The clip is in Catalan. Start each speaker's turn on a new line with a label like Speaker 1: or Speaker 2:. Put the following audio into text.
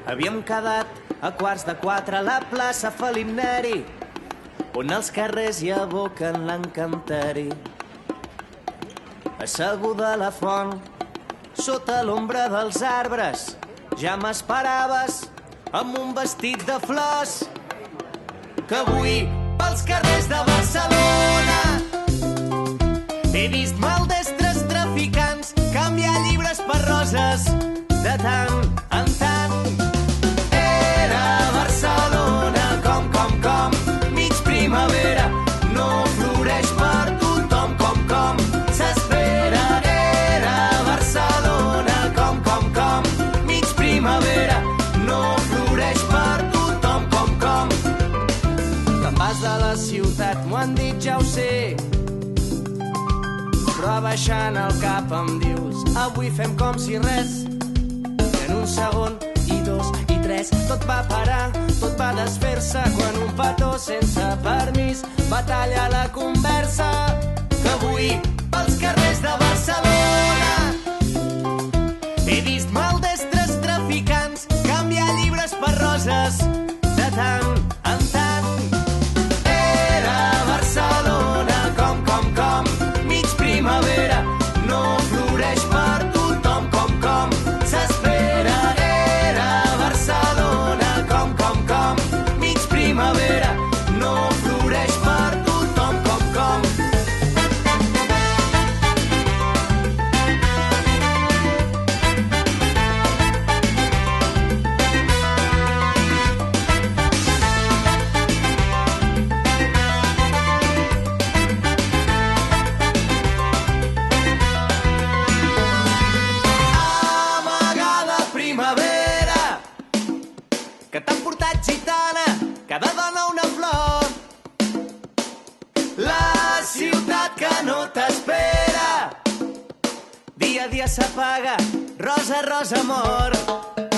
Speaker 1: Havíem quedat a 3:15 a la plaça Felip Neri, on els carrers hi aboquen l'encanteri. Asseguda a la font, sota l'ombra dels arbres, ja m'esperaves amb un vestit de flors, que avui pels carrers de Barcelona he vist maldestres traficants canviar llibres per roses de tant en tant. Era Barcelona com, mig primavera, no floreix per tothom com s'espera. Era Barcelona com, mig primavera, no floreix per tothom com. Te'n vas de la ciutat, m'ho han dit, ja ho sé, però abaixant el cap em dius, avui fem com si res, i en un segon, i dos, i tres, tot va parar, tot va desfer-se, quan un petó sense permís va tallar la conversa, que avui pels carrers de Barcelona he vist maldestres traficants canviar llibres per roses de tant en tant. Era Barcelona com, mig primavera, no floreix per tothom com s'espera. Era Barcelona com, mig primavera, no floreix per tothom com. Amagada primavera, que t'han portat gitana, cada dona una flor. La ciutat que no t'espera, dia a dia s'apaga, rosa, rosa, amor.